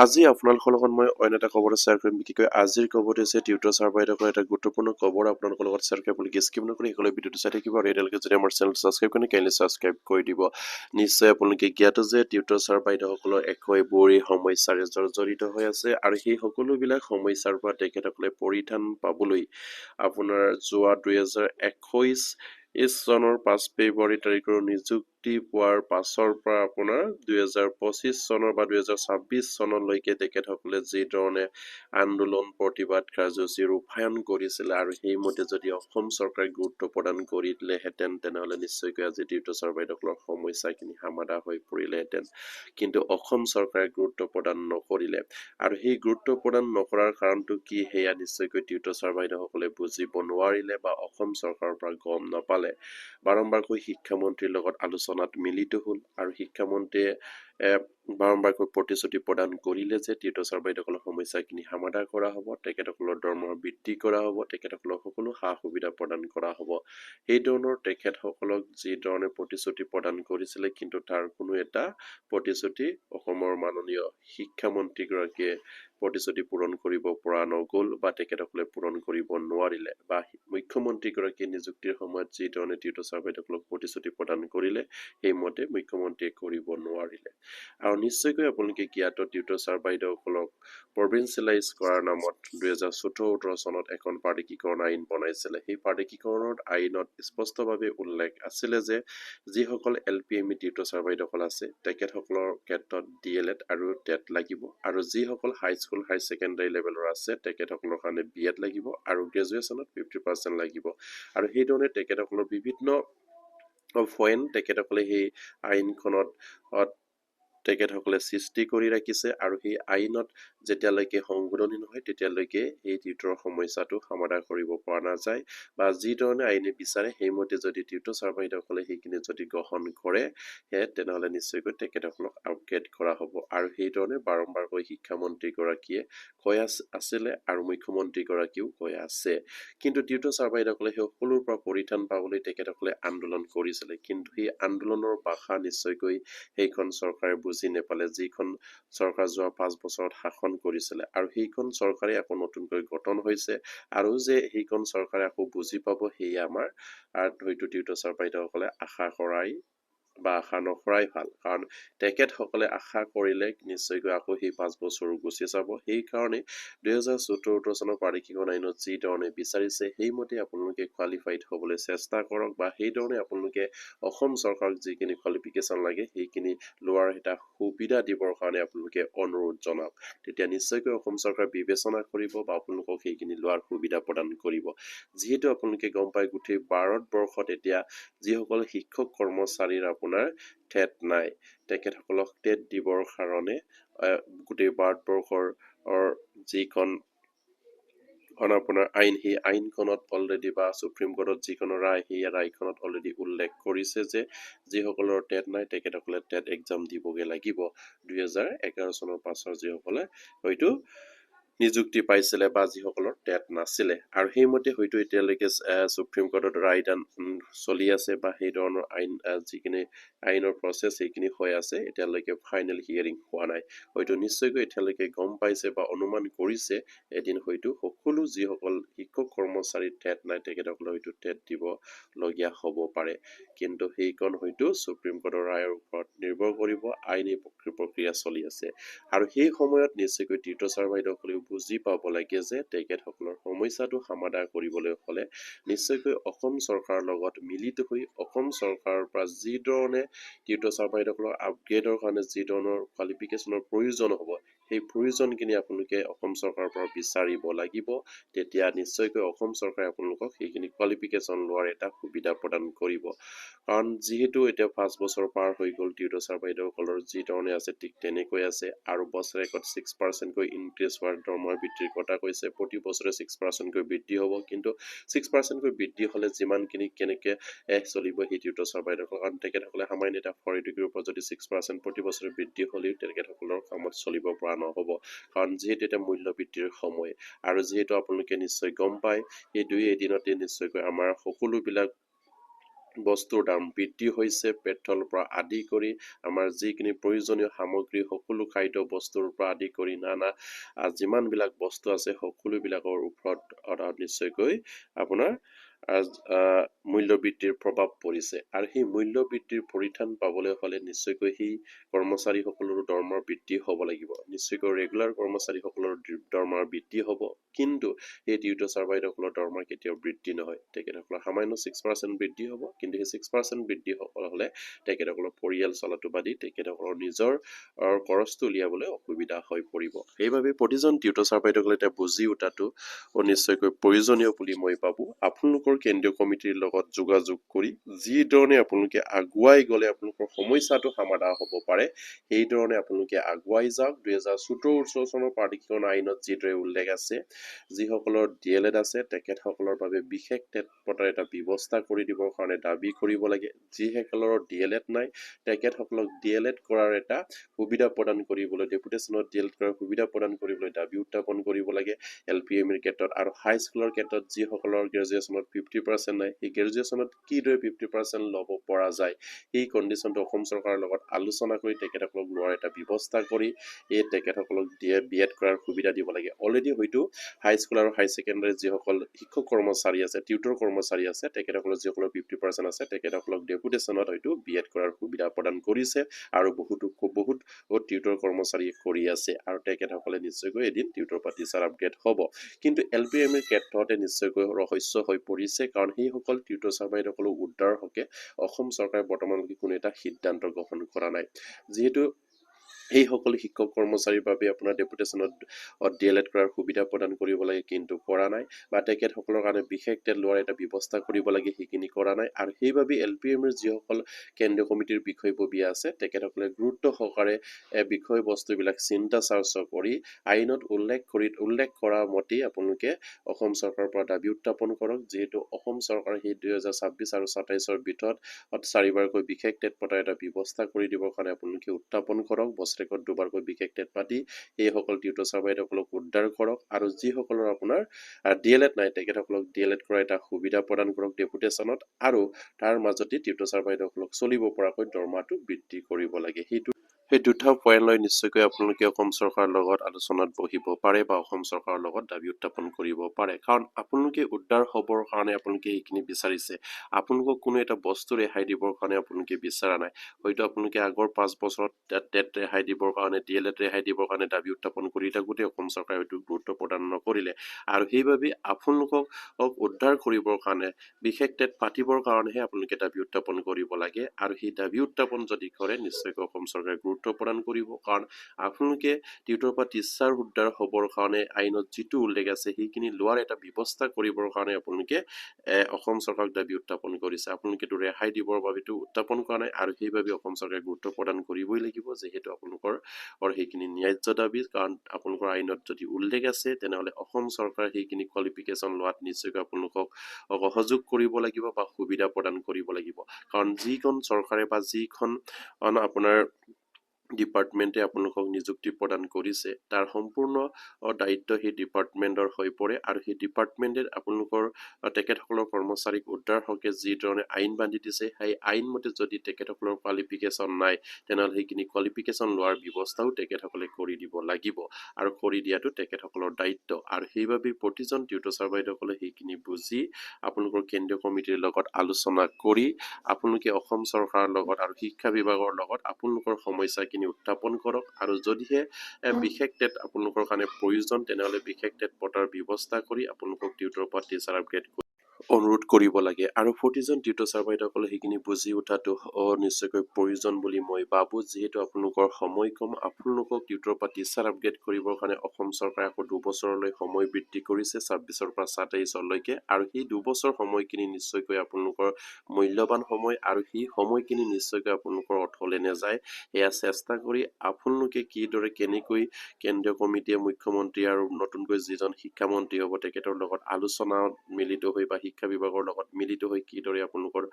আজি আপোনালোকৰ লগত মই অন্য এটা খবৰ শ্বেয়াৰ কৰিম বিশেষকৈ আজিৰ খবৰটো হৈছে টিউটৰ ছাৰ বাইদেউসকলৰ এটা গুৰুত্বপূৰ্ণ খবৰ আপোনালোকৰ লগত শ্বেয়াৰ কৰিব বুলি স্কিপ নকৰি সকলো ভিডিঅ'টো চাই থাকিব আৰু এতিয়ালৈকে যদি আমাৰ চেনেল ছাবস্ক্ৰাইব কৰি কাইণ্ডলি ছাবস্ক্ৰাইব কৰি দিব নিশ্চয় আপোনালোকে জ্ঞাত যে টিউটৰ ছাৰ বাইদেউসকলৰ একোবোৰ সমস্যাৰ জড়িত হৈ আছে আৰু সেই সকলোবিলাক সমস্যাৰ পৰা তেখেতসকলে পৰিত্ৰাণ পাবলৈ আপোনাৰ যোৱা 2021 চনৰ 5 ফেব্ৰুৱাৰী তাৰিখৰ নিযুক্তি পোৱাৰ পাছৰ পৰা আপোনাৰ 2025 চনৰ বা 2026 চনলৈকে তেখেতসকলে যি ধৰণে আন্দোলন প্ৰতিবাদ কাৰ্যসূচী ৰূপায়ণ কৰিছিলে আৰু সেইমতে যদি অসম চৰকাৰে গুৰুত্ব প্ৰদান কৰি দিলেহেঁতেন তেনেহ'লে নিশ্চয়কৈ আজি টিউটৰ ছাৰ বাইদেউসকলৰ সমস্যাখিনি সমাধান হৈ পৰিলেহেঁতেন কিন্তু অসম চৰকাৰে গুৰুত্ব প্ৰদান নকৰিলে আৰু সেই গুৰুত্ব প্ৰদান নকৰাৰ কাৰণটো কি সেয়া নিশ্চয়কৈ টিউটৰ ছাৰ বাইদেউসকলে বুজিব নোৱাৰিলে বা অসম চৰকাৰৰ পৰা গম নাপালে বাৰম্বাৰকৈ শিক্ষামন্ত্ৰীৰ লগত আলোচনাত মিলিত হ'ল আৰু শিক্ষামন্ত্ৰীয়ে বাৰম্বাৰকৈ প্ৰতিশ্ৰুতি প্ৰদান কৰিলে যে টিউটৰ ছাৰ বাইদেউসকলৰ সমস্যাখিনি সমাধান কৰা হ'ব তেখেতসকলৰ দৰমহা বৃদ্ধি কৰা হ'ব তেখেতসকলক সকলো সা সুবিধা প্ৰদান কৰা হ'ব এই ধৰণৰ তেখেতসকলক যি ধৰণে প্ৰতিশ্ৰুতি প্ৰদান কৰিছিলে কিন্তু তাৰ কোনো এটা প্ৰতিশ্ৰুতি অসমৰ মাননীয় শিক্ষামন্ত্ৰীগৰাকীয়ে প্ৰতিশ্ৰুতি পূৰণ কৰিব পৰা নগ'ল বা তেখেতসকলে পূৰণ কৰিব নোৱাৰিলে বা মুখ্যমন্ত্ৰীগৰাকীয়ে নিযুক্তিৰ সময়ত যি ধৰণে টিউটৰ ছাৰ বাইদেউসকলক প্ৰতিশ্ৰুতি প্ৰদান কৰিলে সেইমতে মুখ্যমন্ত্ৰীয়ে কৰিব নোৱাৰিলে আৰু নিশ্চয়কৈ আপোনালোকে জ্ঞাত টিউটৰ ছাৰ বাইদেউসকলক প্ৰভিন্সিয়েলাইজ কৰাৰ নামত 2014-18 চনত এখন প্ৰাদেশিকৰণ আইন বনাইছিলে সেই প্ৰাদেশিকৰণৰ আইনত স্পষ্টভাৱে উল্লেখ আছিলে যে যিসকল LPME টিউটৰ ছাৰ বাইদেউসকল আছে তেখেতসকলৰ ক্ষেত্ৰত DLED আৰু TET লাগিব আৰু যিসকল হাইস্কুল হাই ছেকেণ্ডাৰী লেভেলৰ আছে তেখেতসকলৰ কাৰণে BEd লাগিব আৰু গ্ৰেজুৱেশ্যনত 50% লাগিব আৰু সেইধৰণে তেখেতসকলৰ বিভিন্ন পইণ্ট তেখেতসকলে সেই আইনখনত তেখেতসকলে সৃষ্টি কৰি ৰাখিছে আৰু সেই আইনত যেতিয়ালৈকে সংশোধনী নহয় তেতিয়ালৈকে এই টিউটৰৰ সমস্যাটো সমাধান কৰিব পৰা নাযায় বা যি ধৰণে আইনে বিচাৰে সেইমতে যদি টিউটৰ ছাৰ বাইদেউসকলে সেইখিনি যদি গ্ৰহণ কৰে তেনেহ'লে নিশ্চয়কৈ তেখেতসকলক আপগ্ৰেড কৰা হ'ব আৰু সেইধৰণে বাৰম্বাৰকৈ শিক্ষামন্ত্ৰীগৰাকীয়ে কৈ আছিলে আৰু মুখ্যমন্ত্ৰীগৰাকীও কৈ আছে কিন্তু টিউটৰ ছাৰ বাইদেউসকলে সেই সকলোৰ পৰা পৰিত্ৰাণ পাবলৈ তেখেতসকলে আন্দোলন কৰিছিলে কিন্তু সেই আন্দোলনৰ ভাষা নিশ্চয়কৈ সেইখন চৰকাৰে বুজি নেপালে যিখন চৰকাৰ যোৱা 5 বছৰত শাসন কৰিছিলে আৰু সেইখন চৰকাৰে আকৌ নতুনকৈ গঠন হৈছে আৰু যে সেইখন চৰকাৰে আকৌ বুজি পাব সেয়া আমাৰ হয়তো টিউটৰ ছাৰ বাইদেউসকলে আশা কৰাই বা আশা নকৰাই ভাল কাৰণ তেখেতসকলে আশা কৰিলে নিশ্চয়কৈ আকৌ সেই 5 বছৰ গুচি যাব সেইকাৰণে 2014 চনৰ প্ৰাদেশিকৰণ আইনত যি ধৰণে বিচাৰিছে সেইমতে আপোনালোকে কোৱালিফাইড হ'বলৈ চেষ্টা কৰক বা সেইধৰণে আপোনালোকে অসম চৰকাৰক যিখিনি কোৱালিফিকেশ্যন লাগে সেইখিনি লোৱাৰ এটা সুবিধা দিবৰ কাৰণে আপোনালোকে অনুৰোধ জনাওক তেতিয়া নিশ্চয়কৈ অসম চৰকাৰে বিবেচনা কৰিব বা আপোনালোকক সেইখিনি লোৱাৰ সুবিধা প্ৰদান কৰিব যিহেতু আপোনালোকে গম পাই গোটেই ভাৰতবৰ্ষত এতিয়া যিসকল শিক্ষক কৰ্মচাৰীৰ আপোনাৰ টেট নাই তেখেতসকলক টেট দিবৰ কাৰণে গোটেই ভাৰতবৰ্ষৰ যিখন আপোনাৰ আইন সেই আইনখনত অলৰেডি বা সুপ্ৰিম কোৰ্টত যিখন ৰায় সেই ৰায়খনত অলৰেডি উল্লেখ কৰিছে যে যিসকলৰ টেট নাই তেখেতসকলে টেট এক্সাম দিবগে লাগিব 2011 চনৰ পাছৰ যিসকলে হয়তো নিযুক্তি পাইছিলে বা যিসকলৰ টেট নাছিলে আৰু সেইমতে হয়তো এতিয়ালৈকে সুপ্ৰিম কোৰ্টত ৰায়দান চলি আছে বা সেই ধৰণৰ আইন যিখিনি আইনৰ প্ৰচেছ সেইখিনি হৈ আছে এতিয়ালৈকে ফাইনেল হিয়াৰিং হোৱা নাই হয়তো নিশ্চয়কৈ এতিয়ালৈকে গম পাইছে বা অনুমান কৰিছে এদিন হয়তো সকলো যিসকল শিক্ষক কৰ্মচাৰী টেট নাই তেখেতসকলে হয়তো টেট দিব লগীয়া হ'ব পাৰে কিন্তু সেইখন হয়তো সুপ্ৰিম কোৰ্টৰ ৰায়ৰ ওপৰত নিৰ্ভৰ কৰিব আইনী প্ৰক্ৰিয়া চলি আছে আৰু সেই সময়ত নিশ্চয়কৈ টিউটৰ ছাৰ বাইদেউসকলেও বুজি পাব লাগে যে তেখেতসকলৰ সমস্যাটো সমাধান কৰিবলৈ হ'লে নিশ্চয়কৈ অসম চৰকাৰৰ লগত মিলিত হৈ অসম চৰকাৰৰ পৰা যি ধৰণে টিউটৰ ছাৰ বাইদেউসকলৰ আপগ্ৰেডৰ কাৰণে যি ধৰণৰ কোৱালিফিকেশ্যনৰ প্ৰয়োজন হ'ব সেই প্ৰয়োজনখিনি আপোনালোকে অসম চৰকাৰৰ পৰা বিচাৰিব লাগিব তেতিয়া নিশ্চয়কৈ অসম চৰকাৰে আপোনালোকক সেইখিনি কোৱালিফিকেশ্যন লোৱাৰ এটা সুবিধা প্ৰদান কৰিব কাৰণ যিহেতু এতিয়া 5 বছৰ পাৰ হৈ গ'ল টিউটৰ ছাৰ বাইদেউসকলৰ যি ধৰণে আছে ঠিক তেনেকৈ আছে আৰু বছৰেকত 6% কৈ ইনক্ৰিজ হোৱাৰ দৰমহা বৃদ্ধিৰ কথা কৈছে প্ৰতি বছৰে 6% কৈ বৃদ্ধি হ'ব কিন্তু 6% কৈ বৃদ্ধি হ'লে যিমানখিনি কেনেকৈ চলিব সেই টিউটৰ ছাৰ বাইদেউসকল কাৰণ তেখেতসকলে সামান্য এটা 4 ডিগ্ৰীৰ ওপৰত যদি 6% প্ৰতি বছৰে বৃদ্ধি হ'লেও তেখেতসকলৰ কামত চলিব পৰা নহ'ব কাৰণ যিহেতু এটা মূল্য বৃদ্ধিৰ সময় আৰু যিহেতু আপোনালোকে নিশ্চয় গম পায় এই দুই এদিনতে নিশ্চয়কৈ আমাৰ সকলোবিলাক বস্তুৰ দাম বৃদ্ধি হৈছে পেট্ৰলৰ পৰা আদি কৰি আমাৰ যিখিনি প্ৰয়োজনীয় সামগ্ৰী সকলো খাদ্য বস্তুৰ পৰা আদি কৰি নানা যিমানবিলাক বস্তু আছে সকলোবিলাকৰ ওপৰত নিশ্চয়কৈ আপোনাৰ মূল্য বৃদ্ধিৰ প্ৰভাৱ পৰিছে আৰু সেই মূল্য বৃদ্ধিৰ পৰিত্ৰাণ পাবলৈ হ'লে নিশ্চয়কৈ সেই কৰ্মচাৰীসকলৰো দৰমহা বৃদ্ধি হ'ব লাগিব নিশ্চয়কৈ ৰেগুলাৰ কৰ্মচাৰীসকলৰ দৰমহা বৃদ্ধি হ'ব কিন্তু এই টিউটৰ চাৰ্ভাইটসকলৰ দৰমহা কেতিয়াও বৃদ্ধি নহয় তেখেতসকলৰ সামান্য 6% বৃদ্ধি হ'ব কিন্তু সেই 6% বৃদ্ধি হ'লে তেখেতসকলৰ পৰিয়াল চলাটো বাদি তেখেতসকলৰ নিজৰ খৰচটো উলিয়াবলৈ অসুবিধা হৈ পৰিব সেইবাবে প্ৰতিজন টিউটৰ চাৰ্ভাইটসকলে এটা বুজি উঠাটো নিশ্চয়কৈ প্ৰয়োজনীয় বুলি মই ভাবো আপোনালোকৰ কেন্দ্ৰীয় কমিটিৰ লগত যোগাযোগ কৰি যি ধৰণে আপোনালোকে আগুৱাই গ'লে আপোনালোকৰ সমস্যাটো সমাধান হ'ব পাৰে সেই ধৰণে আপোনালোকে আগুৱাই যাওক 2017 চনৰ প্ৰাধিকৰণ আইনত যিদৰে উল্লেখ আছে যিসকলৰ ডিএলএড আছে তেখেতসকলৰ বাবে বিশেষ পটাৰ এটা ব্যৱস্থা কৰি দিবৰ কাৰণে দাবী কৰিব লাগে যিসকলৰ ডিএলএড নাই তেখেতসকলক ডিএলএড কৰাৰ এটা সুবিধা প্ৰদান কৰিবলৈ ডেপুটেশ্যনত ডিএলএড কৰাৰ সুবিধা প্ৰদান কৰিবলৈ দাবী উত্থাপন কৰিব লাগে এলপিএমৰ ক্ষেত্ৰত আৰু হাই স্কুলৰ ক্ষেত্ৰত যিসকলৰ গ্ৰেজুৱেশ্যনত 50% নাই সেই গ্ৰেজুৱেশ্যনত কিদৰে 50% ল'ব পৰা যায় এই কণ্ডিশ্যনটো অসম চৰকাৰৰ লগত আলোচনা কৰি তেখেতসকলক লোৱাৰ এটা ব্যৱস্থা কৰি এই তেখেতসকলক বিএড কৰাৰ সুবিধা দিব লাগে অলৰেডি হয়তো হাই স্কুল আৰু হাই ছেকেণ্ডাৰী যিসকল শিক্ষক কৰ্মচাৰী আছে টিউটৰ কৰ্মচাৰী আছে তেখেতসকলৰ যিসকলৰ 50% আছে তেখেতসকলক ডেপুটেশ্যনত হয়তো বিএড কৰাৰ সুবিধা প্ৰদান কৰিছে আৰু বহুত টিউটৰ কৰ্মচাৰীয়ে কৰি আছে আৰু তেখেতসকলে নিশ্চয়কৈ এদিন টিউটৰ পৰা টিচাৰ আপগ্ৰেড হ'ব কিন্তু এলপিএমৰ ক্ষেত্ৰতে নিশ্চয়কৈ ৰহস্য হৈ পৰিছে কাৰণ সেইসকল টিউটৰ চাৰ্ভাইটসকলক উদ্ধাৰৰ হকে অসম চৰকাৰে বৰ্তমানলৈকে কোনো এটা সিদ্ধান্ত গ্ৰহণ কৰা নাই যিহেতু এই সকল শিক্ষক কৰ্মচাৰীৰ বাবে আপোনাৰ ডেপুটেশ্যনত ডিএলএড কৰাৰ সুবিধা প্ৰদান কৰিব লাগে কিন্তু কৰা নাই বা তেখেতসকলৰ কাৰণে বিশেষ লোৱাৰ এটা ব্যৱস্থা কৰিব লাগে সেইখিনি কৰা নাই আৰু সেইবাবে এলপিএমৰ যিসকল কেন্দ্ৰীয় কমিটিৰ বিষয়ববীয়া আছে তেখেতসকলে গুৰুত্ব সহকাৰে বিষয়বস্তুবিলাক চিন্তা চৰ্চা কৰি আইনত উল্লেখ কৰা মতেই আপোনালোকে অসম চৰকাৰৰ পৰা দাবী উত্থাপন কৰক যিহেতু অসম চৰকাৰে সেই 2026 আৰু 27ৰ ভিতৰত 4বাৰকৈ বিশেষ টেট পতাৰ এটা ব্যৱস্থা কৰি দিবৰ কাৰণে আপোনালোকে উত্থাপন কৰক বছৰেকত 2বাৰকৈ বিশেষ টেট পাতি এইসকল টিউটৰ চাৰ্ভাইটসকলক উদ্ধাৰ কৰক আৰু যিসকলৰ আপোনাৰ ডিএলএড নাই তেখেতসকলক ডিএলএড কৰা এটা সুবিধা প্ৰদান কৰক ডেপুটেশ্যনত আৰু তাৰ মাজতে টিউটৰ চাৰ্ভাইটসকলক চলিব পৰাকৈ দৰমহাটো বৃদ্ধি কৰিব লাগে সেই দুটা পইণ্ট লৈ নিশ্চয়কৈ আপোনালোকে অসম চৰকাৰৰ লগত আলোচনাত বহিব পাৰে বা অসম চৰকাৰৰ লগত দাবী উত্থাপন কৰিব পাৰে কাৰণ আপোনালোকে উদ্ধাৰ হ'বৰ কাৰণে আপোনালোকে এইখিনি বিচাৰিছে আপোনালোকক কোনো এটা বস্তু ৰেহাই দিবৰ কাৰণে আপোনালোকে বিচৰা নাই হয়তো আপোনালোকে আগৰ 5 বছৰত টেট ৰেহাই দিবৰ কাৰণে ডিএলএড ৰেহাই দিবৰ কাৰণে দাবী উত্থাপন কৰি থাকোঁতে অসম চৰকাৰে হয়তো গুৰুত্ব প্ৰদান নকৰিলে আৰু সেইবাবে আপোনালোকক উদ্ধাৰ কৰিবৰ কাৰণে বিশেষ টেট পাতিবৰ কাৰণেহে আপোনালোকে দাবী উত্থাপন কৰিব লাগে আৰু সেই দাবী উত্থাপন যদি কৰে নিশ্চয়কৈ অসম চৰকাৰে গুৰুত্ব প্ৰদান কৰিব কাৰণ আপোনালোকে টিউটৰ পৰা টিচাৰ উদ্ধাৰ হ'বৰ কাৰণে আইনত যিটো উল্লেখ আছে সেইখিনি লোৱাৰ এটা ব্যৱস্থা কৰিবৰ কাৰণে আপোনালোকে অসম চৰকাৰক দাবী উত্থাপন কৰিছে আপোনালোকেতো ৰেহাই দিবৰ বাবেতো উত্থাপন কৰা নাই আৰু সেইবাবে অসম চৰকাৰে গুৰুত্ব প্ৰদান কৰিবই লাগিব যিহেতু আপোনালোকৰ সেইখিনি ন্যায্য দাবী কাৰণ আপোনালোকৰ আইনত যদি উল্লেখ আছে তেনেহ'লে অসম চৰকাৰে সেইখিনি কোৱালিফিকেশ্যন লোৱাত নিশ্চয়কৈ আপোনালোকক সহযোগ কৰিব লাগিব বা সুবিধা প্ৰদান কৰিব লাগিব কাৰণ যিখন চৰকাৰে বা যিখন আপোনাৰ ডিপাৰ্টমেণ্টে আপোনালোকক নিযুক্তি প্ৰদান কৰিছে তাৰ সম্পূৰ্ণ দায়িত্ব সেই ডিপাৰ্টমেণ্টৰ হৈ পৰে আৰু সেই ডিপাৰ্টমেণ্টে আপোনালোকৰ তেখেতসকলৰ কৰ্মচাৰীক উদ্ধাৰ হকে যি ধৰণে আইন বান্ধি দিছে সেই আইন মতে যদি তেখেতসকলৰ কোৱালিফিকেশ্যন নাই তেনেহ'লে সেইখিনি কোৱালিফিকেশ্যন লোৱাৰ ব্যৱস্থাও তেখেতসকলে কৰি দিব লাগিব আৰু কৰি দিয়াটো তেখেতসকলৰ দায়িত্ব আৰু সেইবাবে প্ৰতিজন টিউটৰ চাৰ্ভাইটসকলে সেইখিনি বুজি আপোনালোকৰ কেন্দ্ৰীয় কমিটিৰ লগত আলোচনা কৰি আপোনালোকে অসম চৰকাৰৰ লগত আৰু শিক্ষা বিভাগৰ লগত আপোনালোকৰ সমস্যাখিনি উত্থাপন কৰক আৰু যদিহে বিশেষ টেট আপোনালোকৰ কাৰণে প্ৰয়োজন তেনেহ'লে বিশেষ টেট পতাৰ ব্যৱস্থা কৰি আপোনালোকক টিউটৰ পৰা টিচাৰ আপগ্ৰেড অনুৰোধ কৰিব লাগে আৰু প্ৰতিজন টিউটৰ চাৰ্ভাইটসকলে সেইখিনি বুজি উঠাটো নিশ্চয়কৈ প্ৰয়োজন বুলি মই ভাবোঁ যিহেতু আপোনালোকৰ সময় কম আপোনালোকক টিউটৰ পৰা টিচাৰ আপগ্ৰেড কৰিবৰ কাৰণে অসম চৰকাৰে আকৌ 2 বছৰলৈ সময় বৃদ্ধি কৰিছে 26ৰ পৰা 27লৈকে আৰু সেই 2 বছৰ সময়খিনি নিশ্চয়কৈ আপোনালোকৰ মূল্যৱান সময় আৰু সেই সময়খিনি নিশ্চয়কৈ আপোনালোকৰ অথলে নাযায় এয়া চেষ্টা কৰি আপোনালোকে কিদৰে কেনেকৈ কেন্দ্ৰীয় কমিটিয়ে মুখ্যমন্ত্ৰী আৰু নতুনকৈ যিজন শিক্ষামন্ত্ৰী হ'ব তেখেতৰ লগত আলোচনা মিলিত হৈ বা শিক্ষা বিভাগৰ লগত মিলিত হৈ কিদৰে আপোনালোকৰ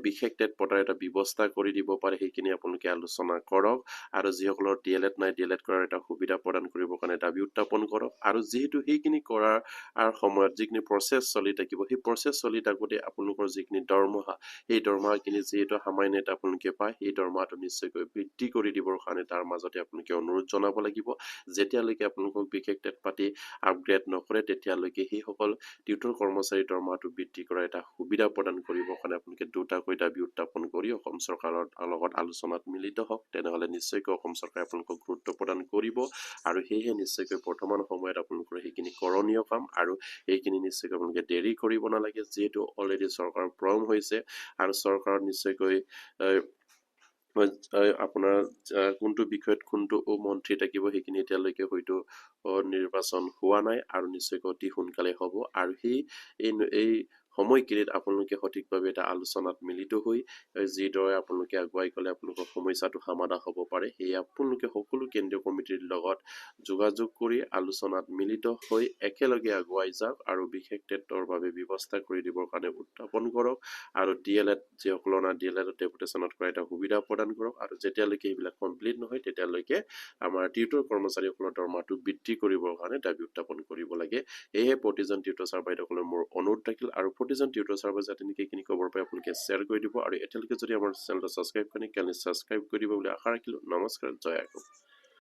বিশেষ টেট পতাৰ এটা ব্যৱস্থা কৰি দিব পাৰে সেইখিনি আপোনালোকে আলোচনা কৰক আৰু যিসকলৰ DLED নাই DLED কৰাৰ এটা সুবিধা প্ৰদান কৰিবৰ কাৰণে দাবী উত্থাপন কৰক আৰু যিহেতু সেইখিনি কৰাৰ সময়ত যিখিনি প্ৰচেছ চলি থাকিব সেই প্ৰচেছ চলি থাকোঁতে আপোনালোকৰ যিখিনি দৰমহা সেই দৰমহাখিনি যিহেতু সামান্য এটা আপোনালোকে পায় সেই দৰমহাটো নিশ্চয়কৈ বৃদ্ধি কৰি দিবৰ কাৰণে তাৰ মাজতে আপোনালোকে অনুৰোধ জনাব লাগিব যেতিয়ালৈকে আপোনালোকক বিশেষ টেট পাতি আপগ্ৰেড নকৰে তেতিয়ালৈকে সেইসকল টিউটৰ কৰ্মচাৰীৰ দৰমহাটো বৃদ্ধি কৰা এটা সুবিধা প্ৰদান কৰিবৰ কাৰণে আপোনালোকে দুটাকৈ দাবী উত্থাপন কৰি অসম চৰকাৰৰ লগত আলোচনাত মিলিত হওক তেনেহলে নিশ্চয়কৈ অসম চৰকাৰে আপোনালোকক গুৰুত্ব প্ৰদান কৰিব আৰু সেয়েহে নিশ্চয়কৈ বৰ্তমান সময়ত আপোনালোকৰ সেইখিনি কৰণীয় কাম আৰু এইখিনি নিশ্চয়কৈ আপোনালোকে দেৰি কৰিব নালাগে যিহেতু অলৰেডি চৰকাৰৰ পৰম হৈছে আৰু চৰকাৰত নিশ্চয়কৈ আপোনাৰ কোনটো বিষয়ত কোনটো মন্ত্ৰী থাকিব সেইখিনি এতিয়ালৈকে হয়তো নিৰ্বাচন হোৱা নাই আৰু নিশ্চয়কৈ অতি সোনকালে হ'ব আৰু এই সময়খিনিত আপোনালোকে সঠিকভাৱে এটা আলোচনাত মিলিত হৈ যিদৰে আপোনালোকে আগুৱাই গ'লে আপোনালোকৰ সমস্যাটো সমাধান হ'ব পাৰে সেয়ে আপোনালোকে সকলো কেন্দ্ৰীয় কমিটিৰ লগত যোগাযোগ কৰি আলোচনাত মিলিত হৈ একেলগে আগুৱাই যাওক আৰু বিশেষ টেটৰ বাবে ব্যৱস্থা কৰি দিবৰ কাৰণে উত্থাপন কৰক আৰু DLED যিসকলৰ না DLED ডেপুটেশ্যনত কৰা এটা সুবিধা প্ৰদান কৰক আৰু যেতিয়ালৈকে এইবিলাক কমপ্লিট নহয় তেতিয়ালৈকে আমাৰ টিউটৰ কৰ্মচাৰীসকলৰ দৰমহাটো বৃদ্ধি কৰিবৰ কাৰণে দাবী উত্থাপন কৰিব লাগে সেয়েহে প্ৰতিজন টিউটৰ ছাৰ বাইদেউসকলৰ মোৰ অনুৰোধ থাকিল আৰু প্ৰতিজন টিউটৰ ছাৰ বাইদেউ যাতে নেকি এইখিনি খবৰ পাই আপোনালোকে শ্বেয়াৰ কৰি দিব আৰু এতিয়ালৈকে যদি আমাৰ চেনেলটো ছাবস্ক্ৰাইব কৰে তেতিয়াহ'লে ছাবস্ক্ৰাইব কৰি দিব বুলি আশা ৰাখিলোঁ নমস্কাৰ জয় আইকম